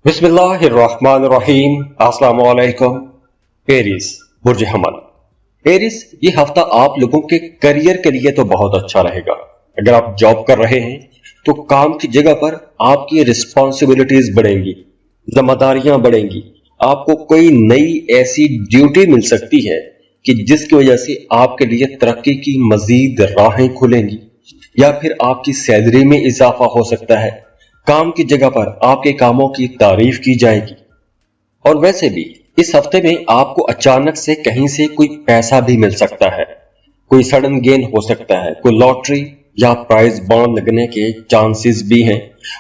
बिस्मिल्लाहिर्रहमानिर्रहीम। अस्सलाम वालेकुम। एरीज, बुर्ज हमल। एरीज, ये हफ्ता आप लोगों के करियर के लिए तो बहुत अच्छा रहेगा। अगर आप जॉब कर रहे हैं तो काम की जगह पर आपकी रिस्पॉन्सिबिलिटीज बढ़ेंगी, जिम्मेदारियां बढ़ेंगी। आपको कोई नई ऐसी ड्यूटी मिल सकती है कि जिसकी वजह से आपके लिए तरक्की की मजीद राहें खुलेंगी, या फिर आपकी सैलरी में इजाफा हो सकता है। काम की जगह पर आपके कामों की तारीफ की जाएगी। और वैसे भी इस हफ्ते में आपको अचानक से कहीं से कोई पैसा भी मिल सकता है, कोई सडन गेन हो सकता है, कोई लॉटरी या प्राइज बॉन्ड लगने के चांसेस भी हैं।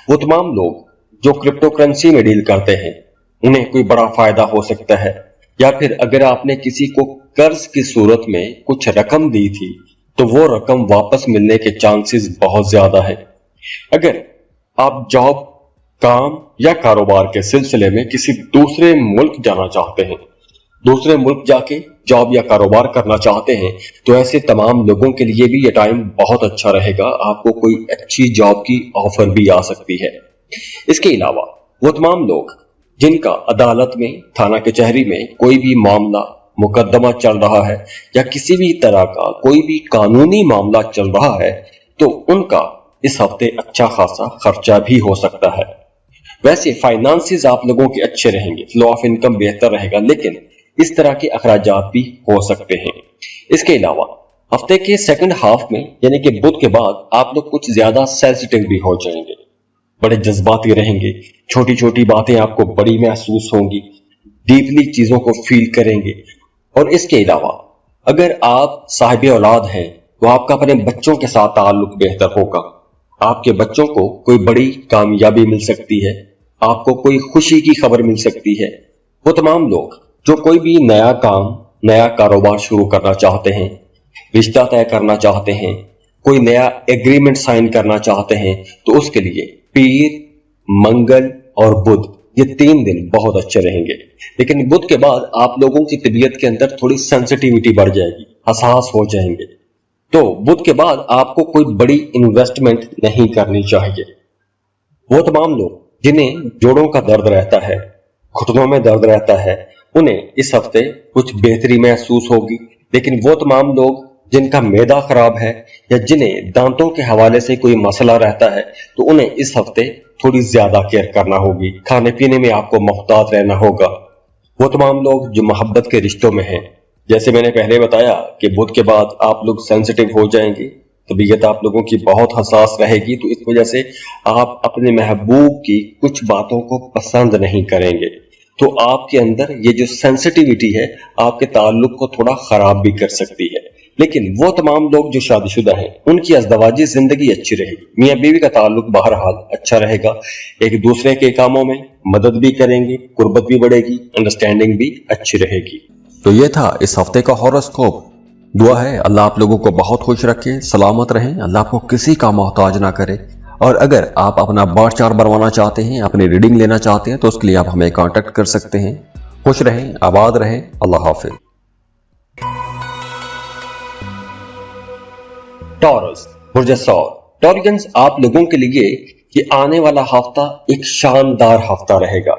वो तमाम लोग जो क्रिप्टो करेंसी में डील करते हैं उन्हें कोई बड़ा फायदा हो सकता है। या फिर अगर आपने किसी को कर्ज की सूरत में कुछ रकम दी थी तो वो रकम वापस मिलने के चांसेस बहुत ज्यादा है। अगर आप जॉब, काम या कारोबार के सिलसिले में किसी दूसरे मुल्क जाना चाहते हैं, दूसरे मुल्क जाके जॉब या कारोबार करना चाहते हैं, तो ऐसे तमाम लोगों के लिए भी ये टाइम बहुत अच्छा रहेगा। आपको कोई अच्छी जॉब की ऑफर भी आ सकती है। इसके अलावा वो तमाम लोग जिनका अदालत में, थाना कचहरी में कोई भी मामला, मुकदमा चल रहा है या किसी भी तरह का कोई भी कानूनी मामला चल रहा है, तो उनका इस हफ्ते अच्छा खासा खर्चा भी हो सकता है। वैसे फाइनेंसेस आप लोगों के अच्छे रहेंगे, फ्लो ऑफ इनकम बेहतर रहेगा, लेकिन इस तरह के अखराजात भी हो सकते हैं। इसके अलावा हफ्ते के सेकंड हाफ में यानी कि बुध के बाद आप लोग कुछ ज्यादा सेंसिटिव भी हो जाएंगे, बड़े जज्बाती रहेंगे। छोटी छोटी बातें आपको बड़ी महसूस होंगी, डीपली चीजों को फील करेंगे। और इसके अलावा अगर आप साहिब औलाद हैं तो आपका अपने बच्चों के साथ ताल्लुक बेहतर होगा। आपके बच्चों को कोई बड़ी कामयाबी मिल सकती है, आपको कोई खुशी की खबर मिल सकती है। वो तमाम लोग जो कोई भी नया काम, नया कारोबार शुरू करना चाहते हैं, रिश्ता तय करना चाहते हैं, कोई नया एग्रीमेंट साइन करना चाहते हैं, तो उसके लिए पीर, मंगल और बुध, ये 3 दिन बहुत अच्छे रहेंगे। लेकिन बुध के बाद आप लोगों की तबीयत के अंदर थोड़ी सेंसिटिविटी बढ़ जाएगी, हसास हो जाएंगे। तो बुध के बाद आपको कोई बड़ी इन्वेस्टमेंट नहीं करनी चाहिए। वो तमाम लोग जिन्हें जोड़ों का दर्द रहता है, घुटनों में दर्द रहता है, उन्हें इस हफ्ते कुछ बेहतरी महसूस होगी। लेकिन वो तमाम लोग जिनका मैदा खराब है या जिन्हें दांतों के हवाले से कोई मसला रहता है, तो उन्हें इस हफ्ते थोड़ी ज्यादा केयर करना होगी। खाने पीने में आपको मोहतात रहना होगा। वो तमाम लोग जो मोहब्बत के रिश्तों में हैं, जैसे मैंने पहले बताया कि बुध के बाद आप लोग सेंसिटिव हो जाएंगे, तबीयत आप लोगों की बहुत हसास रहेगी, तो इस वजह से आप अपने महबूब की कुछ बातों को पसंद नहीं करेंगे। तो आपके अंदर ये जो सेंसिटिविटी है आपके ताल्लुक को थोड़ा खराब भी कर सकती है। लेकिन वो तमाम लोग जो शादीशुदा हैं उनकी अज़दवाजी जिंदगी अच्छी रहेगी। मियाँ बीवी का ताल्लुक बहरहाल अच्छा रहेगा। एक दूसरे के कामों में मदद भी करेंगे, कुर्बत भी बढ़ेगी, अंडरस्टैंडिंग भी अच्छी रहेगी। तो ये था इस हफ्ते का हॉरोस्कोप। दुआ है अल्लाह आप लोगों को बहुत खुश रखे, सलामत रहें, अल्लाह आपको किसी का मोहताज ना करे। और अगर आप अपना बार चार्ट बनवाना चाहते हैं, अपनी रीडिंग लेना चाहते हैं, तो उसके लिए आप हमें कांटेक्ट कर सकते हैं। खुश रहें, आबाद रहें, अल्लाह हाफिज। टॉरस, बुर्ज सौर। टॉरियंस, आप लोगों के लिए ये आने वाला हफ्ता एक शानदार हफ्ता रहेगा,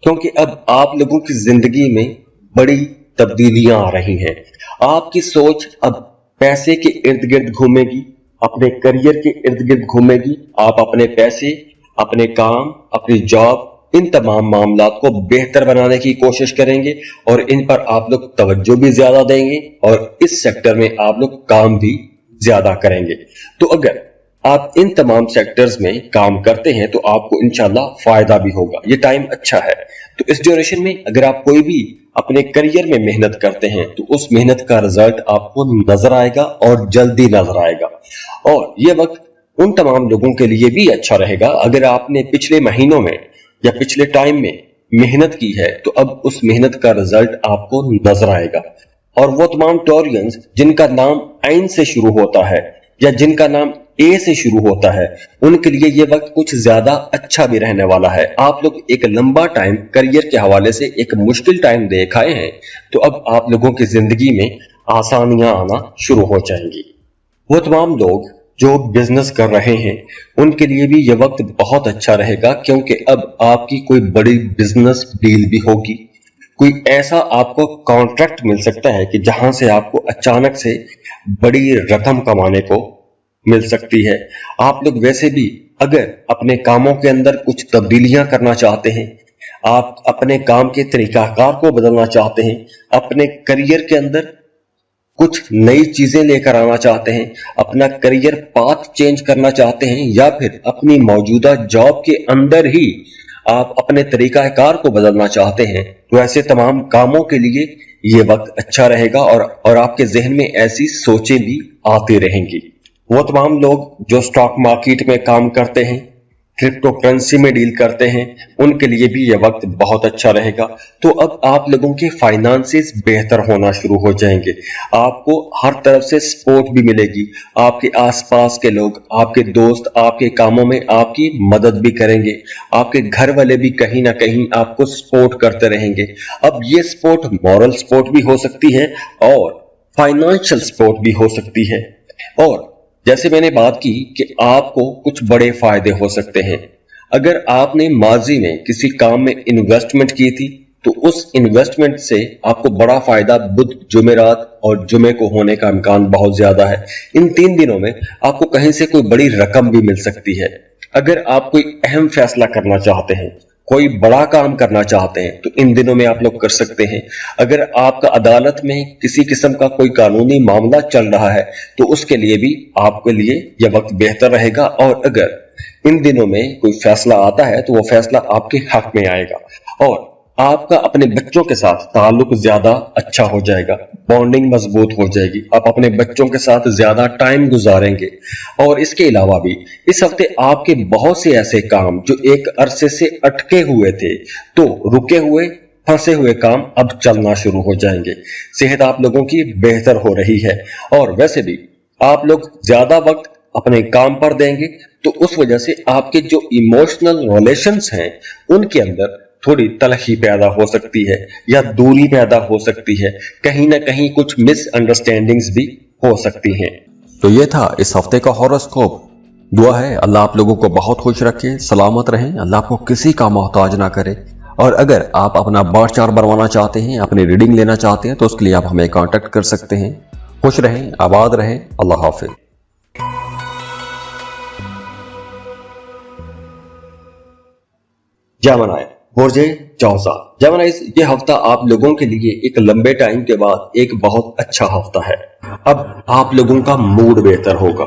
क्योंकि अब आप लोगों की जिंदगी में बड़ी तब्दीलियां आ रही हैं। आपकी सोच अब पैसे के इर्द गिर्द घूमेगी, अपने करियर के इर्द गिर्द घूमेगी। आप अपने पैसे, अपने काम, अपनी जॉब, इन तमाम मामलात को बेहतर बनाने की कोशिश करेंगे और इन पर आप लोग तवज्जो भी ज्यादा देंगे और इस सेक्टर में आप लोग काम भी ज्यादा करेंगे। तो अगर आप इन तमाम सेक्टर्स में काम करते हैं तो आपको इंशाल्लाह फायदा भी होगा। ये टाइम अच्छा है। तो इस ड्यूरेशन में अगर आप कोई भी अपने करियर में मेहनत करते हैं तो उस मेहनत का रिजल्ट आपको नजर आएगा और जल्दी नजर आएगा। और ये वक्त उन तमाम लोगों के लिए भी अच्छा रहेगा अगर आपने पिछले महीनों में या पिछले टाइम में मेहनत की है, तो अब उस मेहनत का रिजल्ट आपको नजर आएगा। और वो तमाम टॉरियंस जिनका नाम ऐन से शुरू होता है या जिनका नाम ए से शुरू होता है, उनके लिए ये वक्त कुछ ज्यादा अच्छा भी रहने वाला है। आप लोग एक लंबा टाइम करियर के हवाले से एक मुश्किल टाइम देख आए हैं, तो अब आप लोगों की जिंदगी में आसानियां आना शुरू हो जाएंगी। वो तमाम लोग जो बिजनेस कर रहे हैं उनके लिए भी ये वक्त बहुत अच्छा रहेगा, क्योंकि अब आपकी कोई बड़ी बिजनेस डील भी होगी। कोई ऐसा आपको कॉन्ट्रैक्ट मिल सकता है कि जहां से आपको अचानक से बड़ी रकम कमाने को मिल सकती है। आप लोग वैसे भी अगर अपने कामों के अंदर कुछ तब्दीलियां करना चाहते हैं, आप अपने काम के तरीकाकार को बदलना चाहते हैं, अपने करियर के अंदर कुछ नई चीजें लेकर आना चाहते हैं, अपना करियर पाथ चेंज करना चाहते हैं, या फिर अपनी मौजूदा जॉब के अंदर ही आप अपने तरीकाकार को बदलना चाहते हैं, तो ऐसे तमाम कामों के लिए ये वक्त अच्छा रहेगा और आपके जहन में ऐसी सोचें भी आती रहेंगी। वो तमाम लोग जो स्टॉक मार्केट में काम करते हैं, क्रिप्टो करेंसी में डील करते हैं, उनके लिए भी यह वक्त बहुत अच्छा रहेगा। तो अब आप लोगों के फाइनेंसेस बेहतर होना शुरू हो जाएंगे, आपको हर तरफ से सपोर्ट भी मिलेगी, आपके आसपास के लोग, आपके दोस्त आपके कामों में आपकी मदद भी करेंगे, आपके घर वाले भी कहीं ना कहीं आपको सपोर्ट करते रहेंगे। अब ये सपोर्ट मॉरल सपोर्ट भी हो सकती है और फाइनेंशियल सपोर्ट भी हो सकती है। और जैसे मैंने बात की कि आपको कुछ बड़े फायदे हो सकते हैं। अगर आपने माजी में किसी काम में इन्वेस्टमेंट की थी तो उस इन्वेस्टमेंट से आपको बड़ा फायदा बुध, जुमेरात और जुमे को होने का इम्कान बहुत ज्यादा है। इन 3 दिनों में आपको कहीं से कोई बड़ी रकम भी मिल सकती है। अगर आप कोई अहम फैसला करना चाहते हैं, कोई बड़ा काम करना चाहते हैं, तो इन दिनों में आप लोग कर सकते हैं। अगर आपका अदालत में किसी किस्म का कोई कानूनी मामला चल रहा है तो उसके लिए भी आपके लिए यह वक्त बेहतर रहेगा। और अगर इन दिनों में कोई फैसला आता है तो वो फैसला आपके हक में आएगा और आपका अपने बच्चों के साथ ताल्लुक ज्यादा अच्छा हो जाएगा, बॉन्डिंग मजबूत हो जाएगी, आप अपने बच्चों के साथ ज्यादा टाइम गुजारेंगे। और इसके अलावा भी इस हफ्ते आपके बहुत से ऐसे काम जो एक अरसे से अटके हुए थे, तो रुके हुए फंसे हुए काम अब चलना शुरू हो जाएंगे। सेहत आप लोगों की बेहतर हो रही है और वैसे भी आप लोग ज्यादा वक्त अपने काम पर देंगे, तो उस वजह से आपके जो इमोशनल रिलेशंस हैं उनके अंदर थोड़ी तलखी पैदा हो सकती है या दूरी पैदा हो सकती है, कहीं ना कहीं कुछ मिसअंडरस्टैंडिंग्स भी हो सकती हैं। तो ये था इस हफ्ते का हॉरोस्कोप। दुआ है अल्लाह आप लोगों को बहुत खुश रखे, सलामत रहें, अल्लाह आपको किसी का मोहताज ना करे। और अगर आप अपना बर्थ चार्ट बनवाना चाहते हैं, अपनी रीडिंग लेना चाहते हैं, तो उसके लिए आप हमें कांटेक्ट कर सकते हैं। खुश रहें, आबाद रहें, अल्लाह हाफिज। जामनाय बोर्जे चौसा जेमिनाइज, ये हफ्ता आप लोगों के लिए एक लंबे टाइम के बाद एक बहुत अच्छा हफ्ता है। अब आप लोगों का मूड बेहतर होगा,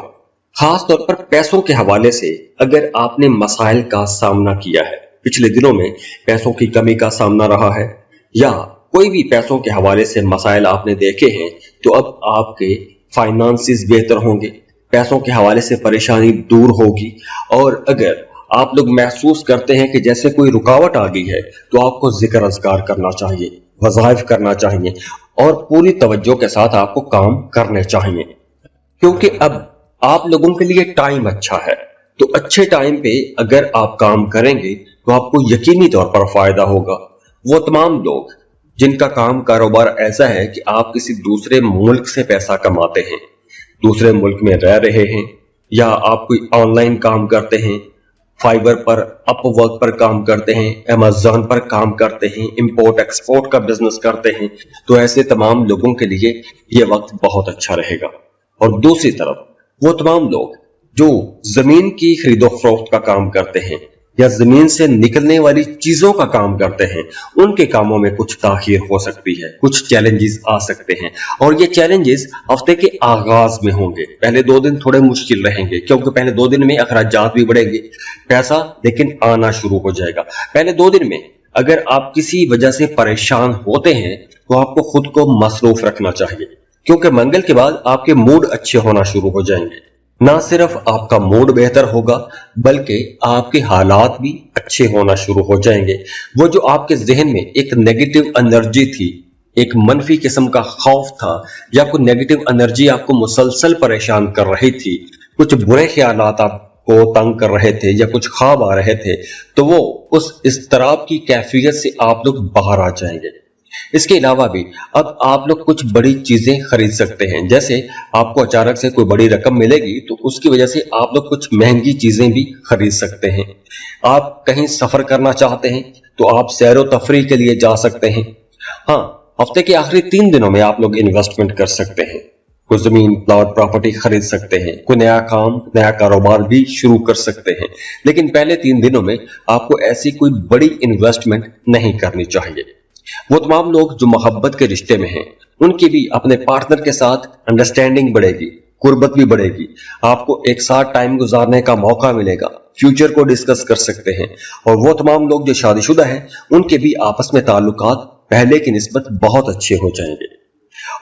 खास तौर पर पैसों के हवाले से। अगर आपने मसाइल का सामना किया है, पिछले दिनों में पैसों की कमी का सामना रहा है या कोई भी पैसों के हवाले से मसाइल आपने देखे हैं, तो अब आपके फाइनेंसेस बेहतर होंगे, पैसों के हवाले से परेशानी दूर होगी। और अगर आप लोग महसूस करते हैं कि जैसे कोई रुकावट आ गई है, तो आपको जिक्र अज़कार करना चाहिए, वज़ाइफ करना चाहिए और पूरी तवज्जो के साथ आपको काम करने चाहिए, क्योंकि अब आप लोगों के लिए टाइम अच्छा है। तो अच्छे टाइम पे अगर आप काम करेंगे तो आपको यकीनी तौर पर फायदा होगा। वो तमाम लोग जिनका काम कारोबार ऐसा है कि आप किसी दूसरे मुल्क से पैसा कमाते हैं, दूसरे मुल्क में रह रहे हैं, या आप कोई ऑनलाइन काम करते हैं, फाइवर पर, अपवर्क पर काम करते हैं, अमेज़न पर काम करते हैं, इंपोर्ट एक्सपोर्ट का बिजनेस करते हैं, तो ऐसे तमाम लोगों के लिए यह वक्त बहुत अच्छा रहेगा। और दूसरी तरफ वो तमाम लोग जो जमीन की खरीदो फरोख्त का काम करते हैं या जमीन से निकलने वाली चीजों का काम करते हैं, उनके कामों में कुछ ताखीर हो सकती है, कुछ चैलेंजेस आ सकते हैं। और ये चैलेंजेस हफ्ते के आगाज में होंगे। पहले 2 दिन थोड़े मुश्किल रहेंगे, क्योंकि पहले 2 दिन में अखराजात भी बढ़ेंगे, पैसा लेकिन आना शुरू हो जाएगा। पहले 2 दिन में अगर आप किसी वजह से परेशान होते हैं तो आपको खुद को मसरूफ रखना चाहिए, क्योंकि मंगल के बाद आपके मूड अच्छे होना शुरू हो जाएंगे। ना सिर्फ आपका मूड बेहतर होगा, बल्कि आपके हालात भी अच्छे होना शुरू हो जाएंगे। वो जो आपके जहन में एक नेगेटिव एनर्जी थी, एक मनफी किस्म का खौफ था, या कोई नेगेटिव एनर्जी आपको मुसलसल परेशान कर रही थी, कुछ बुरे ख्यालात आपको तंग कर रहे थे या कुछ ख्वाब आ रहे थे, तो वो उस इज़्तिराब की कैफियत से आप लोग बाहर आ जाएंगे। इसके अलावा भी अब आप लोग कुछ बड़ी चीजें खरीद सकते हैं। जैसे आपको अचानक से कोई बड़ी रकम मिलेगी तो उसकी वजह से आप लोग कुछ महंगी चीजें भी खरीद सकते हैं। आप कहीं सफर करना चाहते हैं तो आप सैरो तफरीह के लिए जा सकते हैं। हाँ, हफ्ते के आखिरी 3 दिनों में आप लोग इन्वेस्टमेंट कर सकते हैं। कोई जमीन प्लॉट प्रॉपर्टी खरीद सकते हैं, कोई नया काम नया कारोबार भी शुरू कर सकते हैं। लेकिन पहले 3 दिनों में आपको ऐसी कोई बड़ी इन्वेस्टमेंट नहीं करनी चाहिए। वो तमाम लोग जो मोहब्बत के रिश्ते में हैं उनकी भी अपने पार्टनर के साथ अंडरस्टैंडिंग बढ़ेगी, कुर्बत भी बढ़ेगी। आपको एक साथ टाइम गुजारने का मौका मिलेगा, फ्यूचर को डिस्कस कर सकते हैं। और वो तमाम लोग जो शादीशुदा हैं उनके भी आपस में ताल्लुकात पहले की निस्बत बहुत अच्छे हो जाएंगे।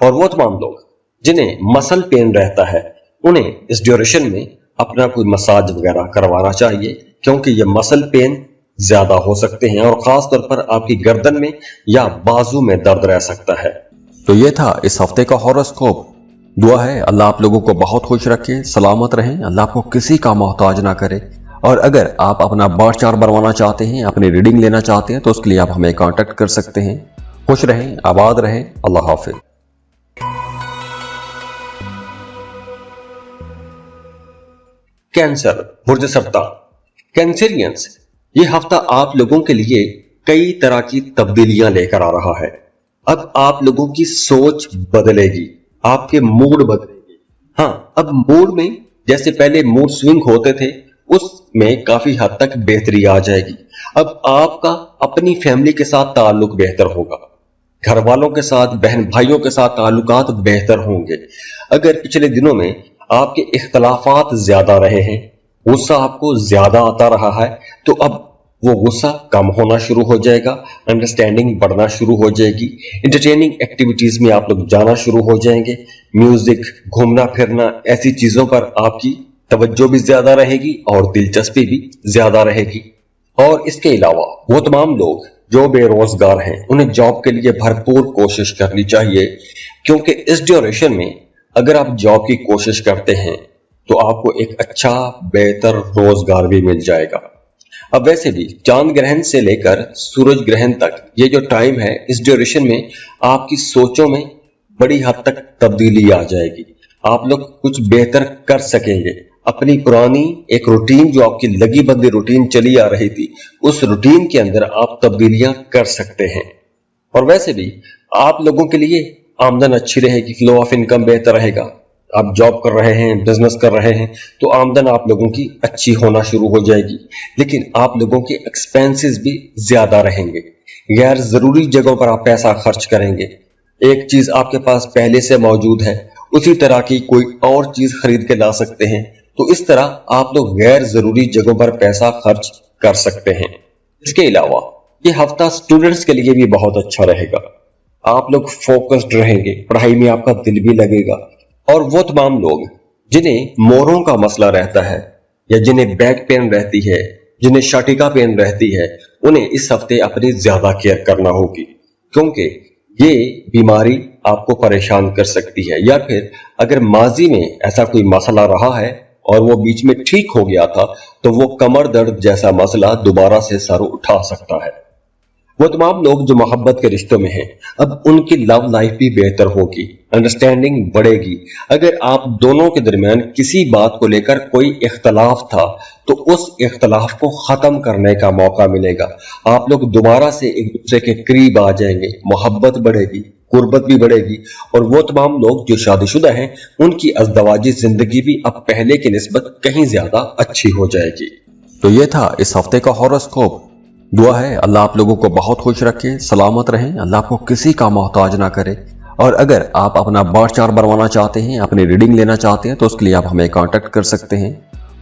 और वो तमाम लोग जिन्हें मसल पेन रहता है उन्हें इस ड्यूरेशन में अपना कोई मसाज वगैरह करवाना चाहिए, क्योंकि ये मसल पेन ज्यादा हो सकते हैं और खास तौर पर आपकी गर्दन में या बाजू में दर्द रह सकता है। तो ये था इस हफ्ते का हॉरोस्कोप। दुआ है अल्लाह आप लोगों को बहुत खुश रखे, सलामत रहें, अल्लाह आपको किसी का मोहताज ना करे। और अगर आप अपना बर्थ चार्ट बनवाना चाहते हैं, अपनी रीडिंग लेना चाहते हैं तो उसके लिए आप हमें कांटेक्ट कर सकते हैं। खुश रहें, आबाद रहें, अल्लाह हाफिज। कैंसर, बुर्ज सरता। कैंसरियंस, ये हफ्ता आप लोगों के लिए कई तरह की तब्दीलियां लेकर आ रहा है। अब आप लोगों की सोच बदलेगी, आपके मूड बदलेंगे। हाँ, अब मूड में जैसे पहले मूड स्विंग होते थे उसमें काफी हद तक बेहतरी आ जाएगी। अब आपका अपनी फैमिली के साथ ताल्लुक बेहतर होगा, घर वालों के साथ, बहन भाइयों के साथ ताल्लुकात बेहतर होंगे। अगर पिछले दिनों में आपके इख्तलाफात ज्यादा रहे हैं, गुस्सा आपको ज्यादा आता रहा है, तो अब वो गुस्सा कम होना शुरू हो जाएगा, अंडरस्टैंडिंग बढ़ना शुरू हो जाएगी। एंटरटेनिंग एक्टिविटीज में आप लोग जाना शुरू हो जाएंगे, म्यूजिक, घूमना फिरना, ऐसी चीजों पर आपकी तवज्जो भी ज्यादा रहेगी और दिलचस्पी भी ज्यादा रहेगी। और इसके अलावा वो तमाम लोग जो बेरोजगार हैं उन्हें जॉब के लिए भरपूर कोशिश करनी चाहिए, क्योंकि इस ड्यूरेशन में अगर आप जॉब की कोशिश करते हैं तो आपको एक अच्छा बेहतर रोजगार भी मिल जाएगा। अब वैसे भी चांद ग्रहण से लेकर सूरज ग्रहण तक ये जो टाइम है, इस ड्यूरेशन में आपकी सोचों में बड़ी हद तक तब्दीली आ जाएगी। आप लोग कुछ बेहतर कर सकेंगे। अपनी पुरानी एक रूटीन जो आपकी लगी बंदी रूटीन चली आ रही थी, उस रूटीन के अंदर आप तब्दीलियां कर सकते हैं। और वैसे भी आप लोगों के लिए आमदन अच्छी रहेगी, फ्लो ऑफ इनकम बेहतर रहेगा। आप जॉब कर रहे हैं, बिजनेस कर रहे हैं तो आमदन आप लोगों की अच्छी होना शुरू हो जाएगी। लेकिन आप लोगों के एक्सपेंसेस भी ज्यादा रहेंगे, गैर जरूरी जगहों पर आप पैसा खर्च करेंगे। एक चीज आपके पास पहले से मौजूद है, उसी तरह की कोई और चीज खरीद के ला सकते हैं, तो इस तरह आप लोग गैर जरूरी जगहों पर पैसा खर्च कर सकते हैं। इसके अलावा ये हफ्ता स्टूडेंट्स के लिए भी बहुत अच्छा रहेगा। आप लोग फोकस्ड रहेंगे, पढ़ाई में आपका दिल भी लगेगा। और वो तमाम लोग जिन्हें मोरों का मसला रहता है या जिन्हें बैक पेन रहती है, जिन्हें शाटिका पेन रहती है, उन्हें इस हफ्ते अपनी ज्यादा केयर करना होगी, क्योंकि ये बीमारी आपको परेशान कर सकती है। या फिर अगर माजी में ऐसा कोई मसला रहा है और वो बीच में ठीक हो गया था तो वो कमर दर्द जैसा मसला दोबारा से सर उठा सकता है। वो तमाम लोग जो मोहब्बत के रिश्तों में हैं, अब उनकी लव लाइफ भी बेहतर होगी, अंडरस्टैंडिंग बढ़ेगी। अगर आप दोनों के दरमियान किसी बात को लेकर कोई इख्तलाफ था तो उस इख्तलाफ को खत्म करने का मौका मिलेगा। आप लोग दोबारा से एक दूसरे के करीब आ जाएंगे, मोहब्बत बढ़ेगी, कुर्बत भी बढ़ेगी। और वो तमाम लोग जो शादीशुदा हैं उनकी अज़दवाजी जिंदगी भी अब पहले की निस्बत कहीं ज्यादा अच्छी हो जाएगी। तो ये था इस हफ्ते का हॉरोस्कोप। दुआ है अल्लाह आप लोगों को बहुत खुश रखे, सलामत रहें, अल्लाह आपको किसी का मोहताज ना करे। और अगर आप अपना बर्थ चार्ट बनवाना चाहते हैं, अपनी रीडिंग लेना चाहते हैं तो उसके लिए आप हमें कांटेक्ट कर सकते हैं।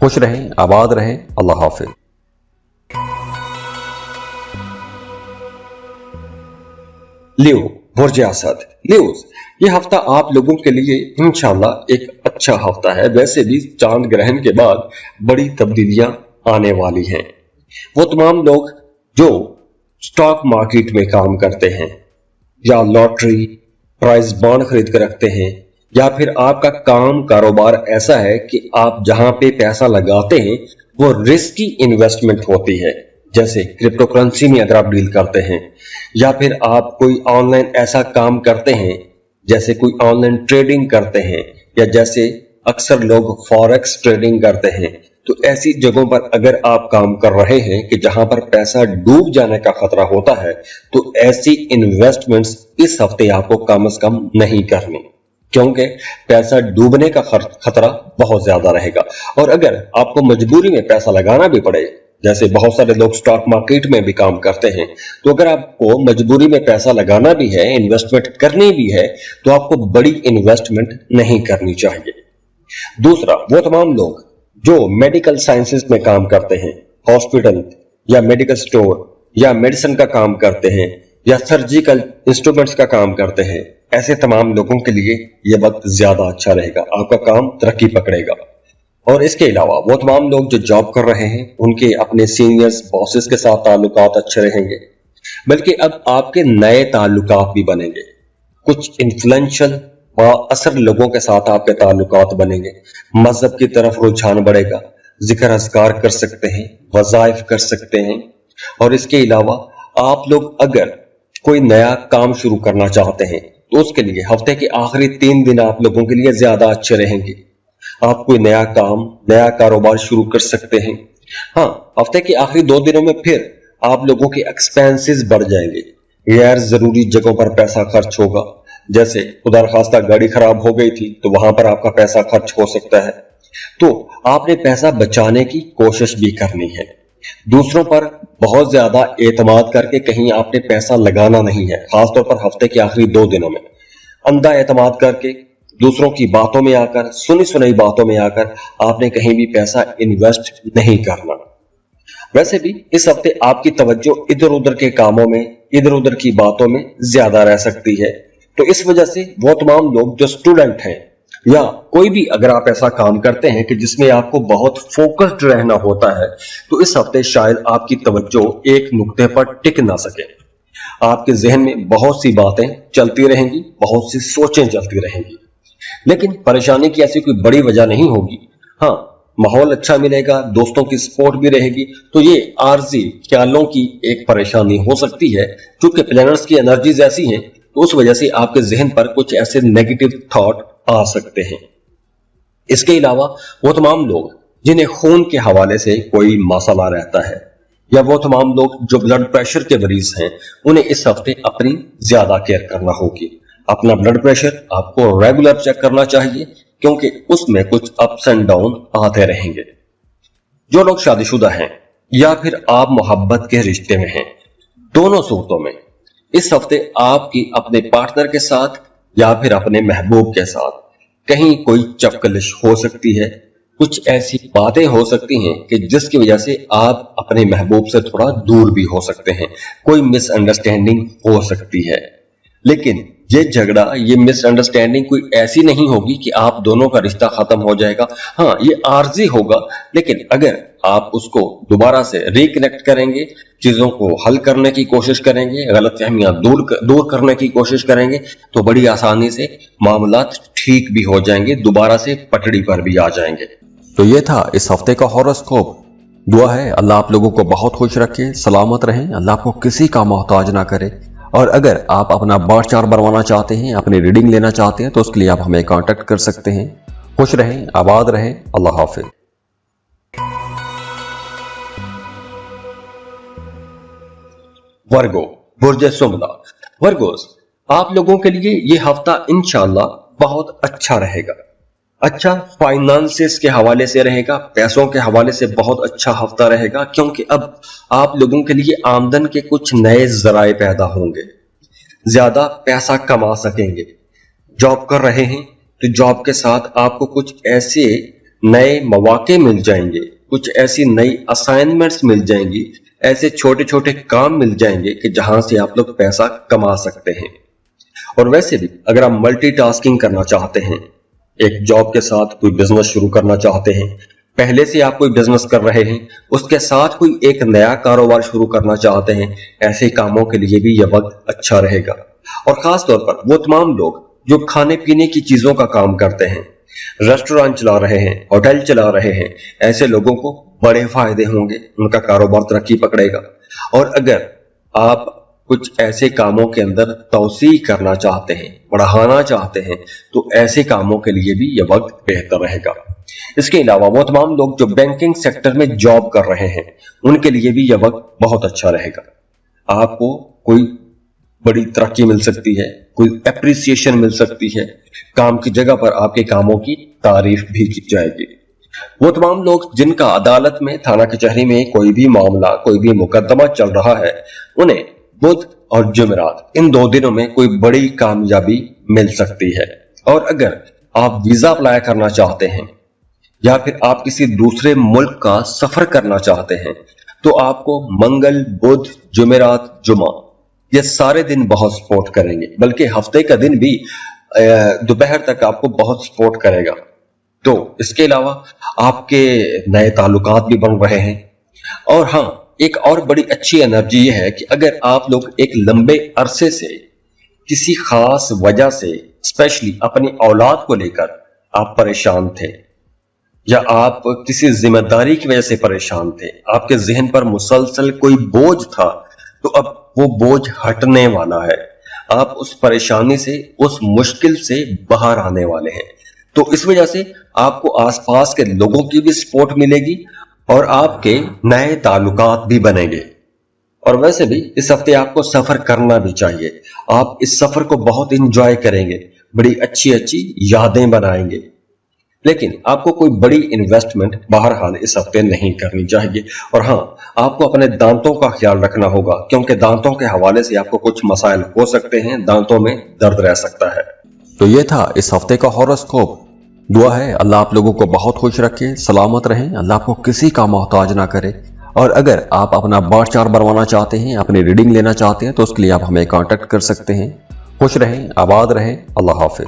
खुश रहें, आबाद रहें, अल्लाह हाफिज। लियो, बुर्ज असद। लियोस, ये हफ्ता आप लोगों के लिए इंशाल्लाह एक अच्छा हफ्ता है। वैसे भी चांद ग्रहण के बाद बड़ी तब्दीलियां आने वाली हैं। वो तमाम लोग जो स्टॉक मार्केट में काम करते हैं या लॉटरी प्राइज बॉन्ड खरीद कर रखते हैं, या फिर आपका काम कारोबार ऐसा है कि आप जहां पे पैसा लगाते हैं वो रिस्की इन्वेस्टमेंट होती है, जैसे क्रिप्टो करेंसी में अगर आप डील करते हैं, या फिर आप कोई ऑनलाइन ऐसा काम करते हैं जैसे कोई ऑनलाइन ट्रेडिंग करते हैं, या जैसे अक्सर लोग फॉरेक्स ट्रेडिंग करते हैं, तो ऐसी जगहों पर अगर आप काम कर रहे हैं कि जहां पर पैसा डूब जाने का खतरा होता है, तो ऐसी इन्वेस्टमेंट्स इस हफ्ते आपको कम से कम नहीं करनी, क्योंकि पैसा डूबने का खतरा बहुत ज्यादा रहेगा। और अगर आपको मजबूरी में पैसा लगाना भी पड़े, जैसे बहुत सारे लोग स्टॉक मार्केट में भी काम करते हैं, तो अगर आपको मजबूरी में पैसा लगाना भी है, इन्वेस्टमेंट करनी भी है, तो आपको बड़ी इन्वेस्टमेंट नहीं करनी चाहिए। दूसरा, वो तमाम लोग जो मेडिकल साइंसेस में काम करते हैं, हॉस्पिटल या मेडिकल स्टोर या मेडिसिन का काम करते हैं, या सर्जिकल इंस्ट्रूमेंट्स का काम करते हैं, ऐसे तमाम लोगों के लिए यह वक्त ज्यादा अच्छा रहेगा, आपका काम तरक्की पकड़ेगा। और इसके अलावा वो तमाम लोग जो जॉब कर रहे हैं, उनके अपने सीनियर्स बॉसेस के साथ ताल्लुकात अच्छे रहेंगे, बल्कि अब आपके नए ताल्लुकात भी बनेंगे। कुछ इन्फ्लुएंशियल असर लोगों के साथ आपके ताल्लुकात बनेंगे, मजहब की तरफ रुझान बढ़ेगा, जिक्र अज़कार कर सकते हैं, वज़ाइफ कर सकते हैं। और इसके अलावा आप लोग अगर कोई नया काम शुरू करना चाहते हैं, तो उसके लिए हफ्ते के आखिरी 3 दिन आप लोगों के लिए ज्यादा अच्छे रहेंगे। आप कोई नया काम, नया कारोबार शुरू कर सकते हैं। हाँ, हफ्ते के आखिरी 2 दिनों में फिर आप लोगों के एक्सपेंसेस बढ़ जाएंगे, गैर जरूरी जगहों पर पैसा खर्च होगा, जैसे खुदा खास्ता गाड़ी खराब हो गई थी तो वहां पर आपका पैसा खर्च हो सकता है। तो आपने पैसा बचाने की कोशिश भी करनी है। दूसरों पर बहुत ज्यादा एतमाद करके कहीं आपने पैसा लगाना नहीं है, खासतौर पर हफ्ते के आखिरी 2 दिनों में अंधा एतमाद करके, दूसरों की बातों में आकर, सुनी सुनाई बातों में आकर आपने कहीं भी पैसा इन्वेस्ट नहीं करना। वैसे भी इस हफ्ते आपकी तवज्जो इधर उधर के कामों में, इधर उधर की बातों में ज्यादा रह सकती है। तो इस वजह से वो तमाम लोग जो स्टूडेंट हैं, या कोई भी अगर आप ऐसा काम करते हैं कि जिसमें आपको बहुत फोकस्ड रहना होता है, तो इस हफ्ते शायद आपकी तवज्जो एक नुक्ते पर टिक ना सके। आपके जहन में बहुत सी बातें चलती रहेंगी, बहुत सी सोचें चलती रहेंगी, लेकिन परेशानी की ऐसी कोई बड़ी वजह नहीं होगी। हाँ, माहौल अच्छा मिलेगा, दोस्तों की सपोर्ट भी रहेगी, तो ये आर्जी ख्यालों की एक परेशानी हो सकती है। क्योंकि प्लैनेट्स की एनर्जीज ऐसी हैं, तो उस वजह से आपके जहन पर कुछ ऐसे नेगेटिव थॉट आ सकते हैं। इसके अलावा वो तमाम लोग जिन्हें खून के हवाले से कोई मसला रहता है, या वो तमाम लोग जो ब्लड प्रेशर के मरीज हैं, उन्हें इस हफ्ते अपनी ज्यादा केयर करना होगी। अपना ब्लड प्रेशर आपको रेगुलर चेक करना चाहिए, क्योंकि उसमें कुछ अप्स एंड डाउन आते रहेंगे। जो लोग शादीशुदा हैं या फिर आप मोहब्बत के रिश्ते में हैं, दोनों सूरतों में इस हफ्ते आपकी अपने पार्टनर के साथ या फिर अपने महबूब के साथ कहीं कोई चपकलिश हो सकती है। कुछ ऐसी बातें हो सकती हैं कि जिसकी वजह से आप अपने महबूब से थोड़ा दूर भी हो सकते हैं, कोई मिसअंडरस्टैंडिंग हो सकती है। लेकिन ये झगड़ा, ये मिसअंडरस्टैंडिंग कोई ऐसी नहीं होगी कि आप दोनों का रिश्ता खत्म हो जाएगा। हाँ, ये आर्जी होगा, लेकिन अगर आप उसको दोबारा से रिकनेक्ट करेंगे, चीजों को हल करने की कोशिश करेंगे, गलतफहमियां दूर करने की कोशिश करेंगे, तो बड़ी आसानी से मामलात ठीक भी हो जाएंगे, दोबारा से पटड़ी पर भी आ जाएंगे। तो ये था इस हफ्ते का हॉरोस्कोप। दुआ है अल्लाह आप लोगों को बहुत खुश रखे, सलामत रहें, अल्लाह आपको किसी का मोहताज ना करे। और अगर आप अपना बर्थ चार्ट बनवाना चाहते हैं, अपनी रीडिंग लेना चाहते हैं, तो उसके लिए आप हमें कांटेक्ट कर सकते हैं। खुश रहें, आबाद रहें, अल्लाह हाफिज। वर्गो, बुर्ज सुमला। वर्गोस, आप लोगों के लिए ये हफ्ता इंशाल्लाह बहुत अच्छा रहेगा। अच्छा फाइनेंसेस के हवाले से रहेगा, पैसों के हवाले से बहुत अच्छा हफ्ता रहेगा, क्योंकि अब आप लोगों के लिए आमदन के कुछ नए जराए पैदा होंगे, ज्यादा पैसा कमा सकेंगे। जॉब कर रहे हैं तो जॉब के साथ आपको कुछ ऐसे नए मौके मिल जाएंगे, कुछ ऐसी नई असाइनमेंट्स मिल जाएंगी, ऐसे छोटे छोटे काम मिल जाएंगे कि जहां से आप लोग पैसा कमा सकते हैं। और वैसे भी अगर आप मल्टीटास्किंग करना चाहते हैं, एक जॉब के साथ कोई बिजनेस शुरू करना चाहते हैं, पहले से आप कोई बिजनेस कर रहे हैं, उसके साथ कोई एक नया कारोबार शुरू करना चाहते हैं, ऐसे कामों के लिए भी यह वक्त अच्छा रहेगा। और खास तौर पर वो तमाम लोग जो खाने पीने की चीजों का काम करते हैं, रेस्टोरेंट चला रहे हैं, होटल चला रहे हैं, ऐसे लोगों को बड़े फायदे होंगे, उनका कारोबार तरक्की पकड़ेगा। और अगर आप कुछ ऐसे कामों के अंदर तौसीह करना चाहते हैं, बढ़ाना चाहते हैं, तो ऐसे कामों के लिए भी यह वक्त बेहतर रहेगा। इसके अलावा वो तमाम लोग जो बैंकिंग सेक्टर में जॉब कर रहे हैं, उनके लिए भी यह वक्त बहुत अच्छा रहेगा। आपको कोई बड़ी तरक्की मिल सकती है, कोई एप्रिसिएशन मिल सकती है, काम की जगह पर आपके कामों की तारीफ भी की जाएगी। वो तमाम लोग जिनका अदालत में, थाना कचहरी में कोई भी मामला, कोई भी मुकदमा चल रहा है, उन्हें बुध और जुमेरात इन 2 दिनों में कोई बड़ी कामयाबी मिल सकती है। और अगर आप वीजा अप्लाई करना चाहते हैं या फिर आप किसी दूसरे मुल्क का सफर करना चाहते हैं, तो आपको मंगल, बुध, जुमेरात, जुमा ये सारे दिन बहुत सपोर्ट करेंगे, बल्कि हफ्ते का दिन भी दोपहर तक आपको बहुत सपोर्ट करेगा। तो इसके अलावा आपके नए ताल्लुकात भी बन रहे हैं। और हाँ, एक और बड़ी अच्छी एनर्जी ये है कि अगर आप लोग एक लंबे अरसे से किसी खास वजह से, स्पेशली अपनी औलाद को लेकर आप परेशान थे, या आप किसी जिम्मेदारी की वजह से परेशान थे, आपके जहन पर मुसलसल कोई बोझ था, तो अब वो बोझ हटने वाला है। आप उस परेशानी से, उस मुश्किल से बाहर आने वाले हैं। तो इस वजह से आपको आसपास के लोगों की भी सपोर्ट मिलेगी और आपके नए ताल्लुकात भी बनेंगे। और वैसे भी इस हफ्ते आपको सफर करना भी चाहिए। आप इस सफर को बहुत इंजॉय करेंगे, बड़ी अच्छी अच्छी यादें बनाएंगे। लेकिन आपको कोई बड़ी इन्वेस्टमेंट बहरहाल इस हफ्ते नहीं करनी चाहिए। और हाँ, आपको अपने दांतों का ख्याल रखना होगा, क्योंकि दांतों के हवाले से आपको कुछ मसाइल हो सकते हैं, दांतों में दर्द रह सकता है। तो ये था इस हफ्ते का हॉरोस्कोप। दुआ है अल्लाह आप लोगों को बहुत खुश रखे, सलामत रहें, अल्लाह आपको किसी का मोहताज ना करे। और अगर आप अपना बार चार्ट बनवाना चाहते हैं, अपनी रीडिंग लेना चाहते हैं, तो उसके लिए आप हमें कांटेक्ट कर सकते हैं। खुश रहें, आबाद रहें, अल्लाह हाफिज।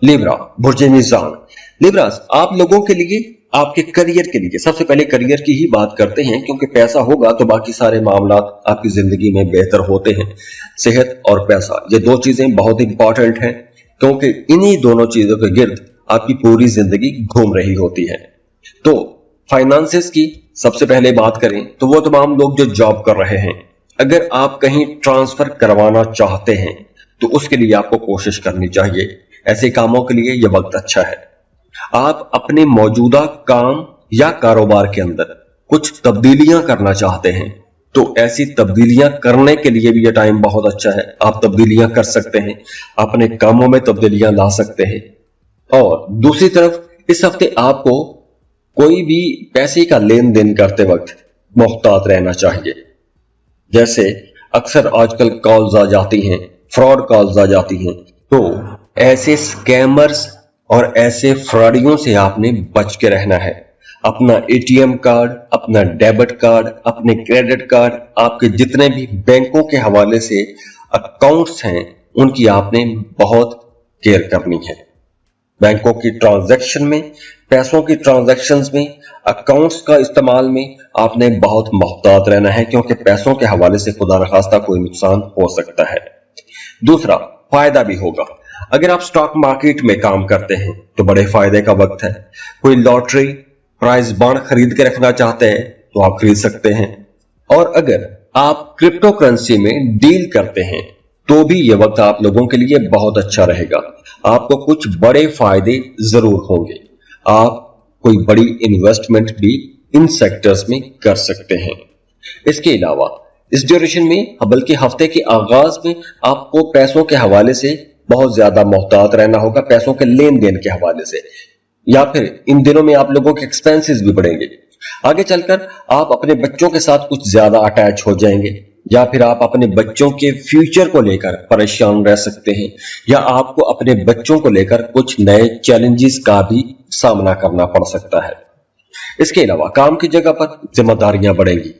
लिब्रा, बुर्ज मीज़ान। लिब्रास, आप लोगों के लिए, आपके करियर के लिए, सबसे पहले करियर की ही बात करते हैं, क्योंकि पैसा होगा तो बाकी सारे मामला आपकी जिंदगी में बेहतर होते हैं। सेहत और पैसा, ये 2 चीजें बहुत इंपॉर्टेंट हैं, क्योंकि इन्हीं दोनों चीजों के गिर्द आपकी पूरी जिंदगी घूम रही होती है। तो फाइनेंसेस की सबसे पहले बात करें तो वो तमाम लोग जो जॉब कर रहे हैं, अगर आप कहीं ट्रांसफर करवाना चाहते हैं तो उसके लिए आपको कोशिश करनी चाहिए। ऐसे कामों के लिए यह वक्त अच्छा है। आप अपने मौजूदा काम या कारोबार के अंदर कुछ तब्दीलियां करना चाहते हैं, तो ऐसी तब्दीलियां करने के लिए भी यह टाइम बहुत अच्छा है। आप तब्दीलियां कर सकते हैं, अपने कामों में तब्दीलियां ला सकते हैं। और दूसरी तरफ इस हफ्ते आपको कोई भी पैसे का लेन देन करते वक्त मुहतात रहना चाहिए। जैसे अक्सर आजकल कॉल्स आ जाती हैं, फ्रॉड कॉल्स आ जाती हैं, तो ऐसे स्कैमर्स और ऐसे फ्रॉडियों से आपने बच के रहना है। अपना एटीएम कार्ड, अपना डेबिट कार्ड, अपने क्रेडिट कार्ड, आपके जितने भी बैंकों के हवाले से अकाउंट्स हैं, उनकी आपने बहुत केयर करनी है। बैंकों की ट्रांजैक्शन में, पैसों की ट्रांजैक्शंस में, अकाउंट्स का इस्तेमाल में आपने बहुत मुहतात रहना है, क्योंकि पैसों के हवाले से खुदा न खास्ता कोई नुकसान हो सकता है। दूसरा, फायदा भी होगा। अगर आप स्टॉक मार्केट में काम करते हैं तो बड़े फायदे का वक्त है। कोई लॉटरी, प्राइज बॉन्ड खरीद के रखना चाहते हैं तो आप खरीद सकते हैं। और अगर आप क्रिप्टो करेंसी में डील करते हैं तो भी यह वक्त आप लोगों के लिए बहुत अच्छा रहेगा। आपको कुछ बड़े फायदे जरूर होंगे। आप कोई बड़ी इन्वेस्टमेंट भी इन सेक्टर्स में कर सकते हैं। इसके अलावा इस ड्यूरेशन में, बल्कि हफ्ते के आगाज में, आपको पैसों के हवाले से बहुत ज्यादा मुहतात रहना होगा, पैसों के लेन देन के हवाले से, या फिर इन दिनों में आप लोगों के एक्सपेंसेस भी बढ़ेंगे। आगे चलकर आप अपने बच्चों के साथ कुछ ज्यादा अटैच हो जाएंगे, या फिर आप अपने बच्चों के फ्यूचर को लेकर परेशान रह सकते हैं, या आपको अपने बच्चों को लेकर कुछ नए चैलेंजेस का भी सामना करना पड़ सकता है। इसके अलावा काम की जगह पर जिम्मेदारियां बढ़ेंगी,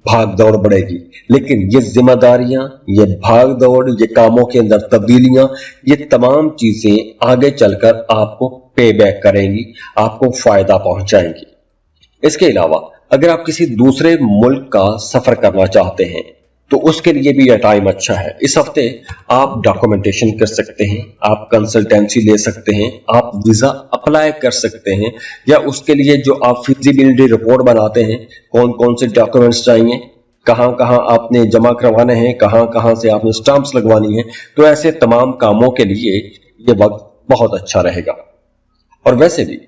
भाग दौड़ बढ़ेगी, लेकिन ये जिम्मेदारियां, ये भाग दौड़, ये कामों के अंदर तब्दीलियां, ये तमाम चीजें आगे चलकर आपको पे बैक करेंगी, आपको फायदा पहुंचाएंगी। इसके अलावा अगर आप किसी दूसरे मुल्क का सफर करना चाहते हैं तो उसके लिए भी यह टाइम अच्छा है। इस हफ्ते आप डॉक्यूमेंटेशन कर सकते हैं, आप कंसल्टेंसी ले सकते हैं, आप वीजा अप्लाई कर सकते हैं, या उसके लिए जो आप फिजिबिलिटी रिपोर्ट बनाते हैं, कौन कौन से डॉक्यूमेंट्स चाहिए, कहां कहां आपने जमा करवाने हैं, कहां कहां से आपने स्टाम्प्स लगवानी है, तो ऐसे तमाम कामों के लिए ये वक्त बहुत अच्छा रहेगा। और वैसे भी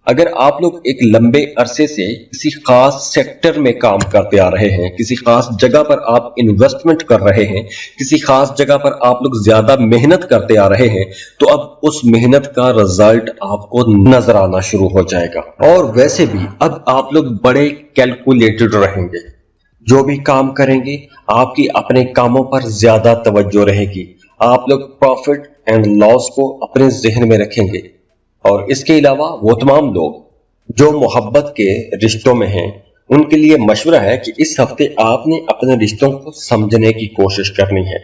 अगर आप लोग एक लंबे अरसे से किसी खास सेक्टर में काम करते आ रहे हैं, किसी खास जगह पर आप इन्वेस्टमेंट कर रहे हैं, किसी खास जगह पर आप लोग ज्यादा मेहनत करते आ रहे हैं, तो अब उस मेहनत का रिजल्ट आपको नजर आना शुरू हो जाएगा। और वैसे भी अब आप लोग बड़े कैलकुलेटेड रहेंगे, जो भी काम करेंगे आपकी अपने कामों पर ज्यादा तवज्जो रहेगी, आप लोग प्रॉफिट एंड लॉस को अपने जहन में रखेंगे। और इसके अलावा वो तमाम लोग जो मोहब्बत के रिश्तों में हैं, उनके लिए मशवरा है कि इस हफ्ते आपने अपने रिश्तों को समझने की कोशिश करनी है।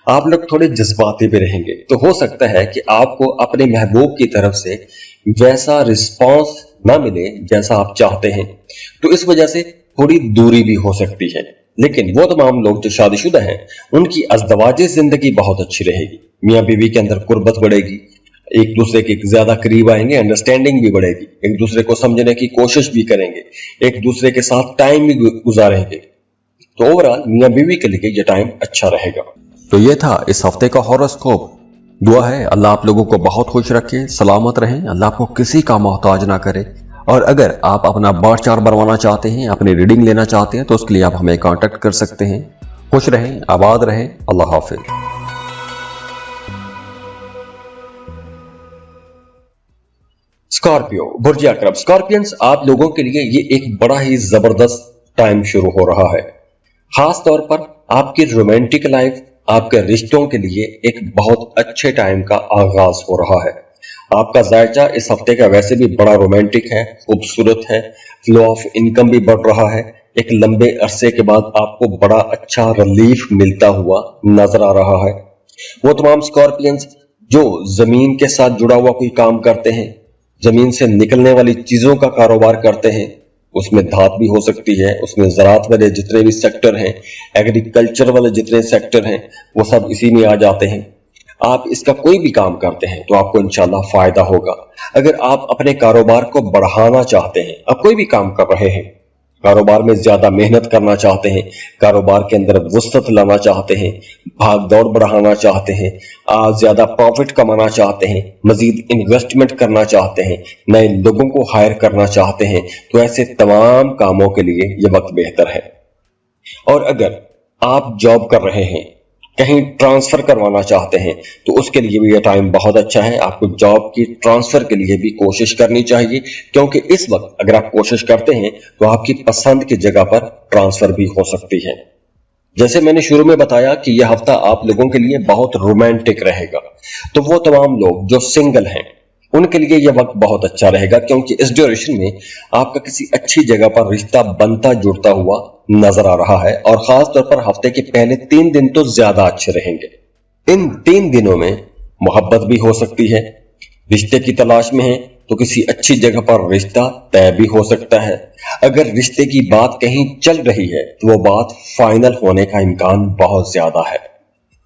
आप लोग थोड़े जज्बाती भी रहेंगे, तो हो सकता है कि आपको अपने महबूब की तरफ से वैसा रिस्पॉन्स ना मिले जैसा आप चाहते हैं, तो इस वजह से थोड़ी दूरी भी हो सकती है। लेकिन वो तमाम लोग जो शादीशुदा हैं, उनकी अज़दवाजी जिंदगी बहुत अच्छी रहेगी, मियाँ बीवी के अंदर कुर्बत बढ़ेगी, एक दूसरे के ज्यादा करीब आएंगे, अंडरस्टैंडिंग भी बढ़ेगी, एक दूसरे को समझने की कोशिश भी करेंगे, एक दूसरे के साथ टाइम भी गुजारेंगे। तो ओवरऑल मियां बीवी के लिए ये टाइम अच्छा रहेगा। तो ये था इस हफ्ते का हॉरोस्कोप। दुआ है अल्लाह आप लोगों को बहुत खुश रखे, सलामत रहें, अल्लाह आपको किसी का मोहताज ना करे। और अगर आप अपना बर्थ चार्ट बनवाना चाहते हैं, अपनी रीडिंग लेना चाहते हैं, तो उसके लिए आप हमें कांटेक्ट कर सकते हैं। खुश रहें, आबाद रहें, अल्लाह हाफिज। स्कॉर्पियो, बुर्ज अकरब। स्कॉर्पियंस, आप लोगों के लिए ये एक बड़ा ही जबरदस्त टाइम शुरू हो रहा है। खास तौर पर आपकी रोमांटिक लाइफ, आपके रिश्तों के लिए एक बहुत अच्छे टाइम का आगाज हो रहा है। आपका जायचा इस हफ्ते का वैसे भी बड़ा रोमांटिक है, खूबसूरत है, फ्लो ऑफ इनकम भी बढ़ रहा है। एक लंबे अरसे के बाद आपको बड़ा अच्छा रिलीफ मिलता हुआ नजर आ रहा है। वो तमाम स्कॉर्पियंस जो जमीन के साथ जुड़ा हुआ कोई काम करते हैं, जमीन से निकलने वाली चीजों का कारोबार करते हैं, उसमें धात भी हो सकती है, उसमें ज़राअत वाले जितने भी सेक्टर हैं, एग्रीकल्चर वाले जितने सेक्टर हैं, वो सब इसी में आ जाते हैं। आप इसका कोई भी काम करते हैं तो आपको इंशाल्लाह फायदा होगा। अगर आप अपने कारोबार को बढ़ाना चाहते हैं, आप कोई भी काम कर रहे हैं, कारोबार में ज्यादा मेहनत करना चाहते हैं, कारोबार के अंदर वुसअत लाना चाहते हैं, भाग दौड़ बढ़ाना चाहते हैं, ज्यादा प्रॉफिट कमाना चाहते हैं, मजीद इन्वेस्टमेंट करना चाहते हैं, नए लोगों को हायर करना चाहते हैं, तो ऐसे तमाम कामों के लिए यह वक्त बेहतर है। और अगर आप जॉब कर रहे हैं, कहीं ट्रांसफर करवाना चाहते हैं, तो उसके लिए भी यह टाइम बहुत अच्छा है। आपको जॉब की ट्रांसफर के लिए भी कोशिश करनी चाहिए, क्योंकि इस वक्त अगर आप कोशिश करते हैं तो आपकी पसंद की जगह पर ट्रांसफर भी हो सकती है। जैसे मैंने शुरू में बताया कि यह हफ्ता आप लोगों के लिए बहुत रोमांटिक रहेगा, तो वो तमाम लोग जो सिंगल हैं उनके लिए यह वक्त बहुत अच्छा रहेगा, क्योंकि इस ड्यूरेशन में आपका किसी अच्छी जगह पर रिश्ता बनता जुड़ता हुआ नजर आ रहा है। और खास तौर पर हफ्ते के पहले 3 दिन तो ज्यादा अच्छे रहेंगे। इन 3 दिनों में मोहब्बत भी हो सकती है, रिश्ते की तलाश में है तो किसी अच्छी जगह पर रिश्ता तय भी हो सकता है। अगर रिश्ते की बात कहीं चल रही है तो वो बात फाइनल होने का इम्कान बहुत ज्यादा है।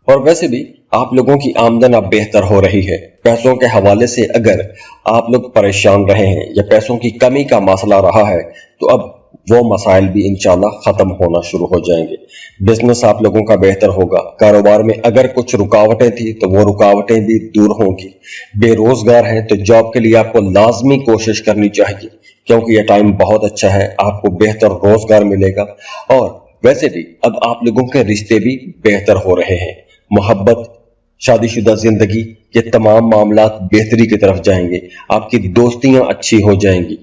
और वैसे भी आप लोगों की आमदन अब बेहतर हो रही है। पैसों के हवाले से अगर आप लोग परेशान रहे हैं या पैसों की कमी का मसला रहा है, तो अब वो मसाइल भी इंशाल्लाह खत्म होना शुरू हो जाएंगे। बिजनेस आप लोगों का बेहतर होगा। कारोबार में अगर कुछ रुकावटें थी तो वो रुकावटें भी दूर होंगी। बेरोजगार हैं तो जॉब के लिए आपको लाजमी कोशिश करनी चाहिए, क्योंकि यह टाइम बहुत अच्छा है, आपको बेहतर रोजगार मिलेगा। और वैसे भी अब आप लोगों के रिश्ते भी बेहतर हो रहे हैं। मोहब्बत, शादीशुदा जिंदगी, ये तमाम मामलात बेहतरी की तरफ जाएंगे। आपकी दोस्तियां अच्छी हो जाएंगी।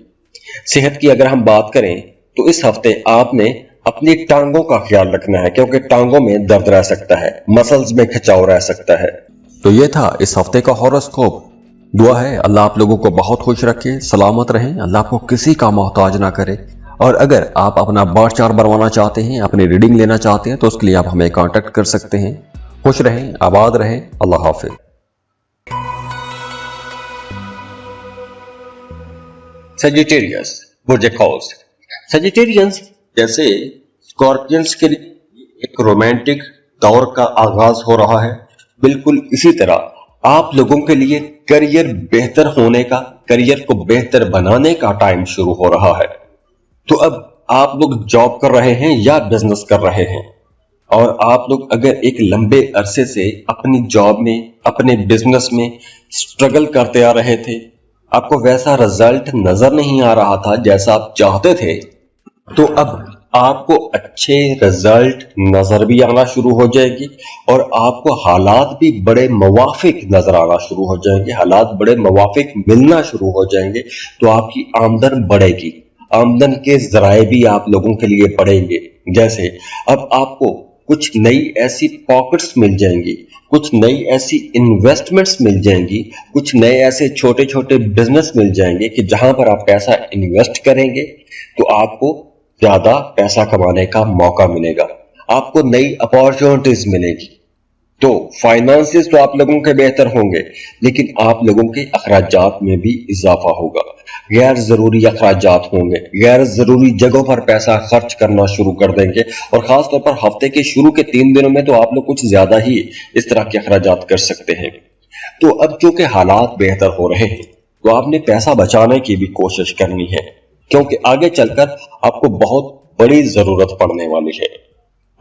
सेहत की अगर हम बात करें तो इस हफ्ते आपने अपनी टांगों का ख्याल रखना है, क्योंकि टांगों में दर्द रह सकता है, मसल्स में खिंचाव रह सकता है। तो ये था इस हफ्ते का हॉरोस्कोप। दुआ है अल्लाह आप लोगों को बहुत खुश रखे, सलामत रहें, अल्लाह आपको किसी का मोहताज ना करे। और अगर आप अपना बर्थ चार्ट बनवाना चाहते हैं, अपनी रीडिंग लेना चाहते हैं, तो उसके लिए आप हमें कांटेक्ट कर सकते हैं। खुश रहें, आबाद रहें, अल्लाह हाफिज। सजिटेरियस, बुर्ज कौस। सजिटेरियंस जैसे स्कॉर्पियंस के लिए एक रोमांटिक दौर का आगाज हो रहा है। बिल्कुल इसी तरह आप लोगों के लिए करियर बेहतर होने का, करियर को बेहतर बनाने का टाइम शुरू हो रहा है। तो अब आप लोग जॉब कर रहे हैं या बिजनेस कर रहे हैं, और आप लोग अगर एक लंबे अरसे से अपनी जॉब में, अपने बिजनेस में स्ट्रगल करते आ रहे थे, आपको वैसा रिजल्ट नजर नहीं आ रहा था जैसा आप चाहते थे, तो अब आपको अच्छे रिजल्ट नजर भी आना शुरू हो जाएगी और आपको हालात भी बड़े मुवाफिक नजर आना शुरू हो जाएंगे, हालात बड़े मुवाफिक मिलना शुरू हो जाएंगे। तो आपकी आमदन बढ़ेगी, आमदन के जराए भी आप लोगों के लिए बढ़ेंगे। जैसे अब आपको कुछ नई ऐसी पॉकेट्स मिल जाएंगी, कुछ नई ऐसी इन्वेस्टमेंट्स मिल जाएंगी, कुछ नए ऐसे छोटे छोटे बिजनेस मिल जाएंगे कि जहां पर आप पैसा इन्वेस्ट करेंगे तो आपको ज्यादा पैसा कमाने का मौका मिलेगा, आपको नई अपॉर्चुनिटीज मिलेगी। तो फाइनेंसेस तो आप लोगों के बेहतर होंगे, लेकिन आप लोगों के अखराजात में भी इजाफा होगा। गैर जरूरी अखराजात होंगे, गैर जरूरी जगहों पर पैसा खर्च करना शुरू कर देंगे, और खास तौर पर हफ्ते के शुरू के 3 दिनों में तो आप लोग कुछ ज्यादा ही इस तरह के अखराजात कर सकते हैं। तो अब चूंकि हालात बेहतर हो रहे हैं, तो आपने पैसा बचाने की भी कोशिश करनी है, क्योंकि आगे चलकर आपको बहुत बड़ी जरूरत पड़ने वाली है।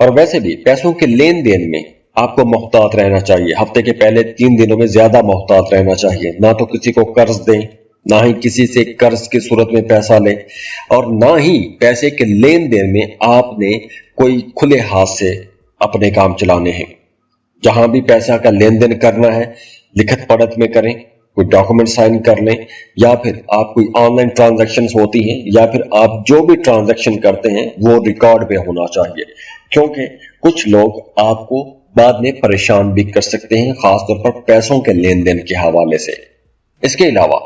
और वैसे भी पैसों के लेन देन में आपको मोहतात रहना चाहिए। हफ्ते के पहले 3 दिनों में ज्यादा मोहतात रहना चाहिए, ना तो किसी को कर्ज दें, ना ही किसी से कर्ज की सूरत में पैसा लें, और ना ही पैसे के लेन देन में आपने कोई खुले हाथ से अपने काम चलाने हैं। जहां भी पैसा का लेन देन करना है, लिखत पढ़त में करें, कोई डॉक्यूमेंट साइन कर लें, या फिर आप कोई ऑनलाइन ट्रांजैक्शंस होती हैं, या फिर आप जो भी ट्रांजैक्शन करते हैं वो रिकॉर्ड पे होना चाहिए, क्योंकि कुछ लोग आपको बाद में परेशान भी कर सकते हैं, खासतौर पर पैसों के लेन देन के हवाले से। इसके अलावा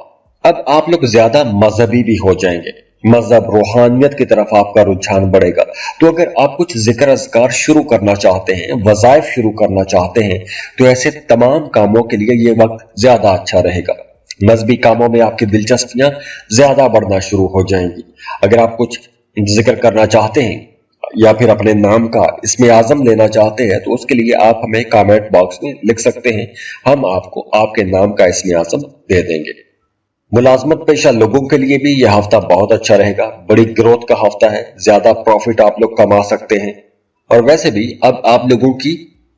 अब आप लोग ज्यादा मजहबी भी हो जाएंगे, मजहब रूहानियत की तरफ आपका रुझान बढ़ेगा। तो अगर आप कुछ जिक्र अज़कार शुरू करना चाहते हैं, वज़ाइफ शुरू करना चाहते हैं, तो ऐसे तमाम कामों के लिए ये वक्त ज्यादा अच्छा रहेगा। मजहबी कामों में आपकी दिलचस्पियां ज्यादा बढ़ना शुरू हो जाएंगी। अगर आप कुछ जिक्र करना चाहते हैं या फिर अपने नाम का इसमें आजम लेना चाहते हैं, तो उसके लिए आप हमें कमेंट बॉक्स में लिख सकते हैं, हम आपको आपके नाम का इसमें आजम दे देंगे। मुलाजमत पेशा लोगों के लिए भी यह हफ्ता बहुत अच्छा रहेगा, बड़ी ग्रोथ का हफ्ता है, ज्यादा प्रॉफिट आप लोग कमा सकते हैं। और वैसे भी अब आप लोगों की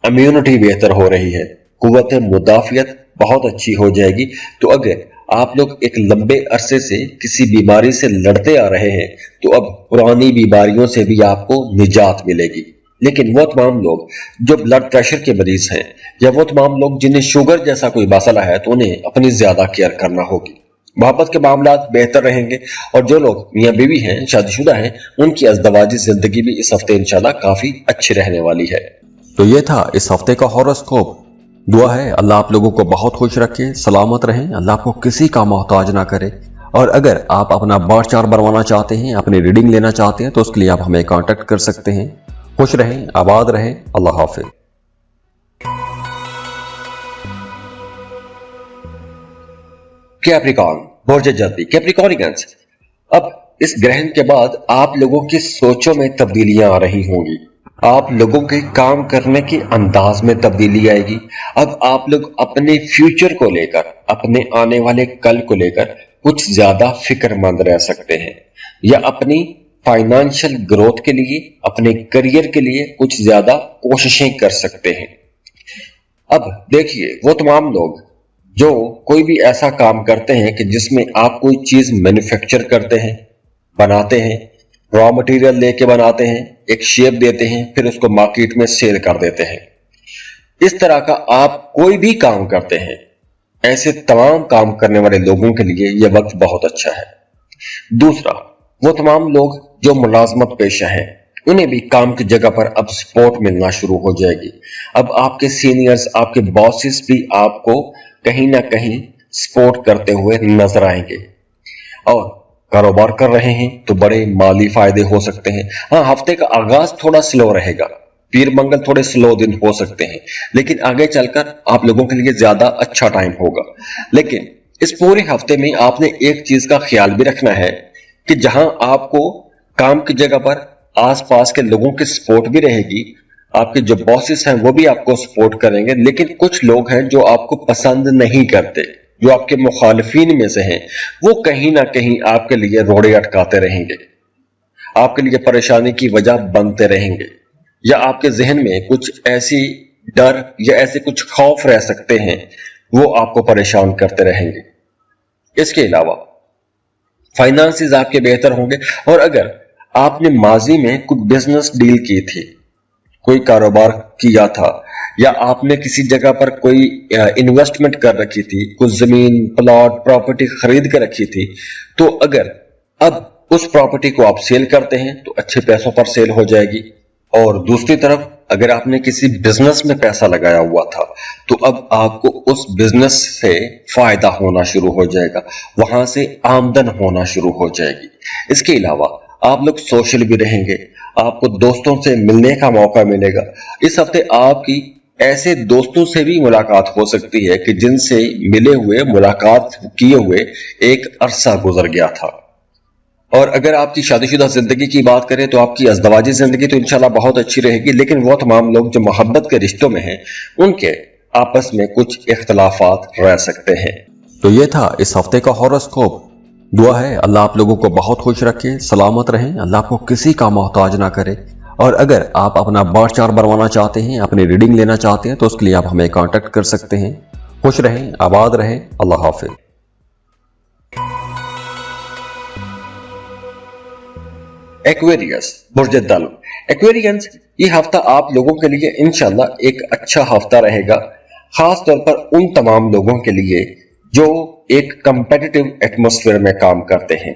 इम्यूनिटी बेहतर हो रही है, कुव्वत मुदाफियत बहुत अच्छी हो जाएगी। तो अगर आप लोग एक लंबे अरसे से किसी बीमारी से लड़ते आ रहे हैं, तो अब पुरानी बीमारियों से भी आपको निजात मिलेगी। लेकिन वो तमाम लोग जो ब्लड प्रेशर के मरीज हैं, या वो तमाम लोग जिन्हें शुगर जैसा कोई मसला है, तो उन्हें अपनी ज्यादा केयर करना होगी। मोहब्बत के मामला बेहतर रहेंगे, और जो लोग मियां बीवी हैं, शादीशुदा हैं, उनकी अज़दवाजी जिंदगी भी इस हफ्ते इंशाल्लाह काफी अच्छी रहने वाली है। तो ये था इस हफ्ते का हॉरोस्कोप। दुआ है अल्लाह आप लोगों को बहुत खुश रखे, सलामत रहें, अल्लाह आपको किसी का मोहताज ना करे। और अगर आप अपना बार चार्ट बनवाना चाहते हैं, अपनी रीडिंग लेना चाहते हैं, तो उसके लिए आप हमें कांटेक्ट कर सकते हैं। खुश रहें, आबाद रहें, अल्लाह हाफिज। कैप्रिकॉर्न, बुर्ज जल्दी, कैप्रिकॉर्नियंस, अब इस ग्रहण के बाद आप लोगों की सोचों में तब्दीलियां आ रही होंगी, आप लोगों के काम करने के अंदाज में तब्दीली आएगी। अब आप लोग अपने फ्यूचर को लेकर, अपने आने वाले कल को लेकर कुछ ज्यादा फिक्रमंद रह सकते हैं, या अपनी फाइनेंशियल ग्रोथ के लिए, अपने करियर के लिए कुछ ज्यादा कोशिशें कर सकते हैं। अब देखिए, वो तमाम लोग जो कोई भी ऐसा काम करते हैं कि जिसमें आप कोई चीज मैन्युफैक्चर करते हैं, बनाते हैं, रॉ मटेरियल लेके बनाते हैं, एक शेप देते हैं, फिर उसको मार्केट में सेल कर देते हैं, इस तरह का आप कोई भी काम करते हैं, ऐसे तमाम काम करने वाले लोगों के लिए यह वक्त बहुत अच्छा है। दूसरा, वो तमाम लोग जो मुलाजमत पेशा है, उन्हें भी काम की जगह पर अब सपोर्ट मिलना शुरू हो जाएगी। अब आपके सीनियर्स, आपके बॉसेस भी आपको कहीं ना कहीं सपोर्ट करते हुए नजर आएंगे। और कारोबार कर रहे हैं तो बड़े माली फायदे हो सकते हैं। हाँ, हफ्ते का आगाज थोड़ा स्लो रहेगा, पीर मंगल थोड़े स्लो दिन हो सकते हैं, लेकिन आगे चलकर आप लोगों के लिए ज्यादा अच्छा टाइम होगा। लेकिन इस पूरे हफ्ते में आपने एक चीज का ख्याल भी रखना है कि जहां आपको काम की जगह पर आसपास के लोगों की सपोर्ट भी रहेगी, आपके जो बॉसेस हैं वो भी आपको सपोर्ट करेंगे, लेकिन कुछ लोग हैं जो आपको पसंद नहीं करते, जो आपके मुखालिफिन में से हैं, वो कहीं ना कहीं आपके लिए रोड़े अटकाते रहेंगे, आपके लिए परेशानी की वजह बनते रहेंगे, या आपके जहन में कुछ ऐसी डर या ऐसे कुछ खौफ रह सकते हैं, वो आपको परेशान करते रहेंगे। इसके अलावा फाइनेंसेस आपके बेहतर होंगे, और अगर आपने माजी में कोई बिजनेस डील की थी, कोई कारोबार किया था, या आपने किसी जगह पर कोई इन्वेस्टमेंट कर रखी थी, कुछ जमीन प्लॉट प्रॉपर्टी खरीद कर रखी थी, तो अगर अब उस प्रॉपर्टी को आप सेल करते हैं तो अच्छे पैसों पर सेल हो जाएगी। और दूसरी तरफ अगर आपने किसी बिजनेस में पैसा लगाया हुआ था तो अब आपको उस बिजनेस से फायदा होना शुरू हो जाएगा, वहां से आमदन होना शुरू हो जाएगी। इसके अलावा आप लोग सोशल भी रहेंगे, आपको दोस्तों से मिलने का मौका मिलेगा। इस हफ्ते आपकी ऐसे दोस्तों से भी मुलाकात हो सकती है कि जिनसे मिले हुए मुलाकात किए हुए एक अरसा गुजर गया था। और अगर आपकी शादीशुदा जिंदगी की बात करें तो आपकी अज़दवाजी जिंदगी तो इंशाल्लाह बहुत अच्छी रहेगी, लेकिन वो तमाम लोग जो मोहब्बत के रिश्तों में हैं उनके आपस में कुछ इख्तलाफात रह सकते हैं। तो ये था इस हफ्ते का हॉरोस्कोप। दुआ है अल्लाह आप लोगों को बहुत खुश रखे, सलामत रहें, अल्लाह आपको किसी का मोहताज ना करे। और अगर आप अपना बार चार्ट बनवाना चाहते हैं, अपनी रीडिंग लेना चाहते हैं, तो उसके लिए आप हमें कांटेक्ट कर सकते हैं। खुश रहें, आबाद रहें, अल्लाह हाफिज। एक्वेरियस बुर्ज दल। एक्वेरियंस, ये हफ्ता आप लोगों के लिए इंशाल्लाह एक अच्छा हफ्ता रहेगा, खास तौर पर उन तमाम लोगों के लिए जो एक कंपेटिटिव एटमॉस्फेयर में काम करते हैं।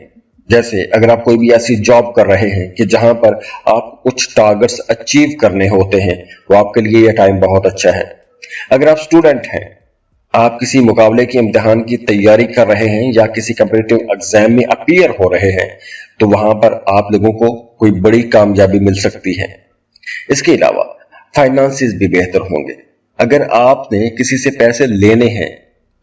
जैसे अगर आप कोई भी ऐसी जॉब कर रहे हैं कि जहां पर आप कुछ टारगेट्स अचीव करने होते हैं, तो आपके लिए यह टाइम बहुत अच्छा है। अगर आप स्टूडेंट हैं, आप किसी मुकाबले के इम्तिहान की तैयारी कर रहे हैं या किसी कम्पिटिटिव एग्जाम में अपीयर हो रहे हैं, तो वहां पर आप लोगों को कोई बड़ी कामयाबी मिल सकती है। इसके अलावा फाइनेंसेस भी बेहतर होंगे। अगर आपने किसी से पैसे लेने हैं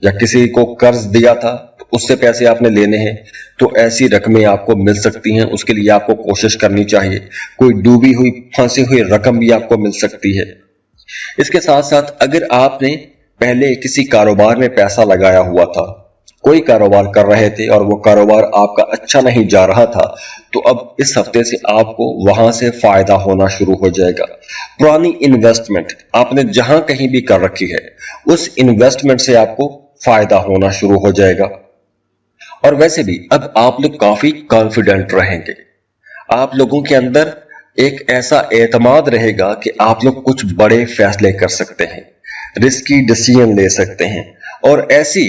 या किसी को कर्ज दिया था तो उससे पैसे आपने लेने हैं, तो ऐसी रकमें आपको मिल सकती हैं। उसके लिए आपको कोशिश करनी चाहिए। कोई डूबी हुई फंसी हुई रकम भी आपको मिल सकती है। इसके साथ साथ अगर आपने पहले किसी कारोबार में पैसा लगाया हुआ था, कोई कारोबार कर रहे थे और वो कारोबार आपका अच्छा नहीं जा रहा था, तो अब इस हफ्ते से आपको वहां से फायदा होना शुरू हो जाएगा। पुरानी इन्वेस्टमेंट आपने जहां कहीं भी कर रखी है, उस इन्वेस्टमेंट से आपको फायदा होना शुरू हो जाएगा। और वैसे भी अब आप लोग काफी कॉन्फिडेंट रहेंगे। आप लोगों के अंदर एक ऐसा एतमाद रहेगा कि आप लोग कुछ बड़े फैसले कर सकते हैं, रिस्की डिसीजन ले सकते हैं। और ऐसी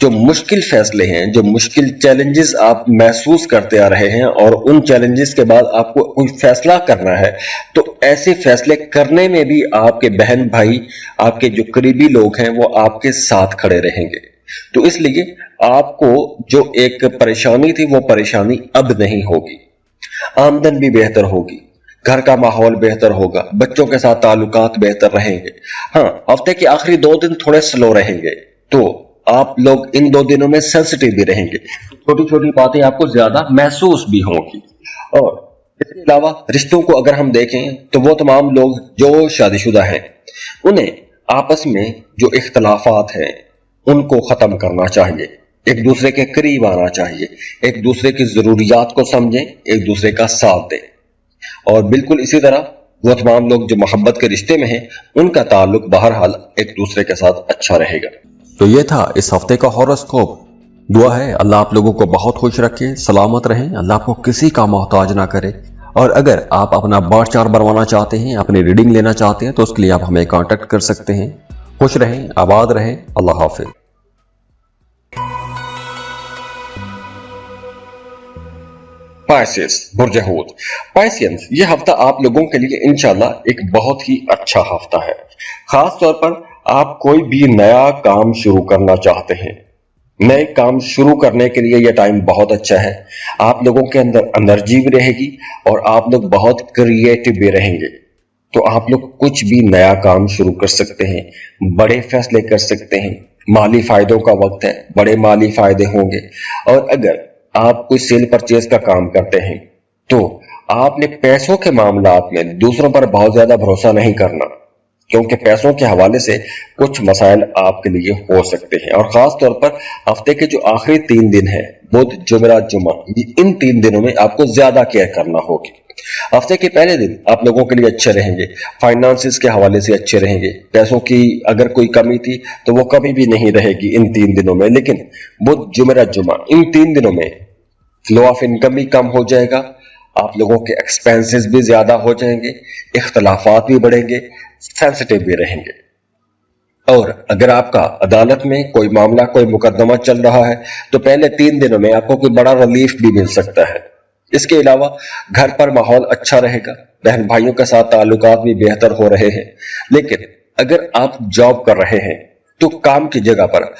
जो मुश्किल फैसले हैं, जो मुश्किल चैलेंजेस आप महसूस करते आ रहे हैं और उन चैलेंजेस के बाद आपको कोई फैसला करना है, तो ऐसे फैसले करने में भी आपके बहन भाई, आपके जो करीबी लोग हैं, वो आपके साथ खड़े रहेंगे। तो इसलिए आपको जो एक परेशानी थी, वो परेशानी अब नहीं होगी। आमदन भी बेहतर होगी, घर का माहौल बेहतर होगा, बच्चों के साथ ताल्लुकात बेहतर रहेंगे। हाँ, हफ्ते के आखिरी 2 दिन थोड़े स्लो रहेंगे, तो आप लोग इन 2 दिनों में सेंसिटिव भी रहेंगे। छोटी छोटी बातें आपको ज्यादा महसूस भी होंगी। और इसके अलावा रिश्तों को अगर हम देखें तो वो तमाम लोग जो शादीशुदा हैं, उन्हें आपस में जो इख्तलाफात हैं उनको खत्म करना चाहिए, एक दूसरे के करीब आना चाहिए, एक दूसरे की जरूरियात को समझें, एक दूसरे का साथ दें। और बिल्कुल इसी तरह वो तमाम लोग जो मोहब्बत के रिश्ते में हैं, उनका ताल्लुक बहरहाल एक दूसरे के साथ अच्छा रहेगा। तो ये था इस हफ्ते का हॉरोस्कोप। दुआ है अल्लाह आप लोगों को बहुत खुश रखे, सलामत रहें, अल्लाह आपको किसी का मोहताज ना करे। और अगर आप अपना बार चार्ट बनवाना चाहते हैं, अपनी रीडिंग लेना चाहते हैं, तो उसके लिए आप हमें कांटेक्ट कर सकते हैं। खुश रहें, आबाद रहें, अल्लाह हाफिज। पाइसेस बुर्ज हूत। पाइसियंस, ये हफ्ता आप लोगों के लिए इंशाल्लाह एक बहुत ही अच्छा हफ्ता है। खास तौर पर आप कोई भी नया काम शुरू करना चाहते हैं, नए काम शुरू करने के लिए यह टाइम बहुत अच्छा है। आप लोगों के अंदर एनर्जी भी रहेगी और आप लोग बहुत क्रिएटिव भी रहेंगे। तो आप लोग कुछ भी नया काम शुरू कर सकते हैं, बड़े फैसले कर सकते हैं। माली फायदों का वक्त है, बड़े माली फायदे होंगे। और अगर आप कोई सेल परचेज का काम करते हैं, तो आपने पैसों के मामलात में दूसरों पर बहुत ज्यादा भरोसा नहीं करना, क्योंकि पैसों के हवाले से कुछ मसाइल आपके लिए हो सकते हैं। और खास तौर पर हफ्ते के जो आखिरी 3 दिन है, बुध, जुमेरात, जुमा, इन 3 दिनों में आपको ज्यादा केयर करना होगी। हफ्ते के पहले दिन आप लोगों के लिए अच्छे रहेंगे, फाइनेंसिस के हवाले से अच्छे रहेंगे। पैसों की अगर कोई कमी थी तो वो कभी भी नहीं रहेगी इन 3 दिनों में। लेकिन बुध, जुमेरात, जुमा, इन 3 दिनों में फ्लो ऑफ इनकम भी कम हो जाएगा, आप लोगों के एक्सपेंसेस भी ज्यादा हो जाएंगे, इख्तलाफात भी बढ़ेंगे, सेंसिटिव भी रहेंगे। और अगर आपका अदालत में कोई मामला, कोई मुकदमा चल रहा है तो पहले 3 दिनों में आपको कोई बड़ा रिलीफ भी मिल सकता है। इसके अलावा घर पर माहौल अच्छा रहेगा, बहन भाइयों के साथ ताल्लुकात भी बेहतर हो रहे हैं। लेकिन अगर आप जॉब कर रहे हैं तो काम की जगह पर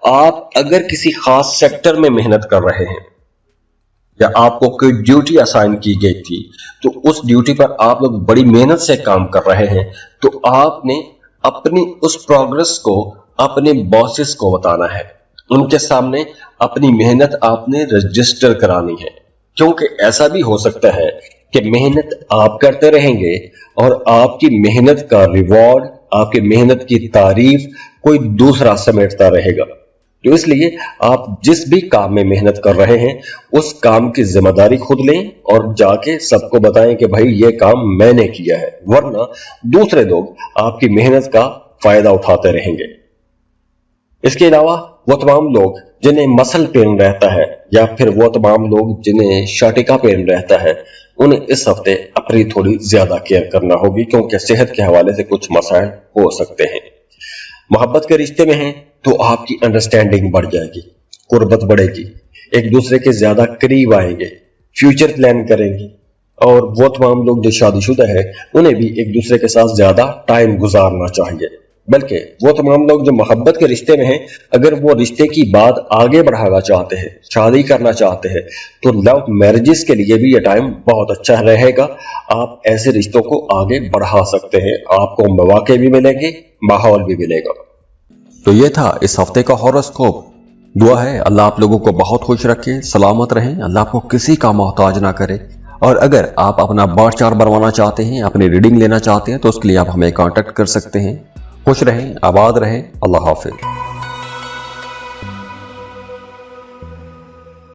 आप अगर किसी खास सेक्टर में मेहनत कर रहे हैं या आपको कोई ड्यूटी असाइन की गई थी तो उस ड्यूटी पर आप लोग बड़ी मेहनत से काम कर रहे हैं, तो आपने अपनी उस प्रोग्रेस को अपने बॉसेस को बताना है, उनके सामने अपनी मेहनत आपने रजिस्टर करानी है। क्योंकि ऐसा भी हो सकता है कि मेहनत आप करते रहेंगे और आपकी मेहनत का रिवॉर्ड, आपकी मेहनत की तारीफ कोई दूसरा समेटता रहेगा। तो इसलिए आप जिस भी काम में मेहनत कर रहे हैं उस काम की जिम्मेदारी खुद लें और जाके सबको बताएं कि भाई ये काम मैंने किया है, वरना दूसरे लोग आपकी मेहनत का फायदा उठाते रहेंगे। इसके अलावा वो तमाम लोग जिन्हें मसल पेन रहता है या फिर वो तमाम लोग जिन्हें शाटिका पेन रहता है, उन्हें इस हफ्ते अपनी थोड़ी ज्यादा केयर करना होगी, क्योंकि सेहत के हवाले से कुछ मसाइल हो सकते हैं। मोहब्बत के रिश्ते में हैं तो आपकी अंडरस्टैंडिंग बढ़ जाएगी, कुर्बत बढ़ेगी, एक दूसरे के ज्यादा करीब आएंगे, फ्यूचर प्लान करेंगे। और वो तमाम लोग जो शादीशुदा है उन्हें भी एक दूसरे के साथ ज्यादा टाइम गुजारना चाहिए। बल्कि वो तमाम लोग जो मोहब्बत के रिश्ते में हैं, अगर वो रिश्ते की बात आगे बढ़ाना चाहते हैं, शादी करना चाहते हैं, तो लव मैरिजेस के लिए भी ये टाइम बहुत अच्छा रहेगा। आप ऐसे रिश्तों को आगे बढ़ा सकते हैं, आपको मौके भी मिलेंगे, माहौल भी मिलेगा। तो ये था इस हफ्ते का हॉरोस्कोप। दुआ है अल्लाह आप लोगों को बहुत खुश रखे, सलामत रहें, अल्लाह आपको किसी का मोहताज ना करे। और अगर आप अपना बर्थ चार्ट बनवाना चाहते हैं, अपनी रीडिंग लेना चाहते हैं, तो उसके लिए आप हमें कांटेक्ट कर सकते हैं। खुश रहें, आबाद रहें, अल्लाह हाफिज।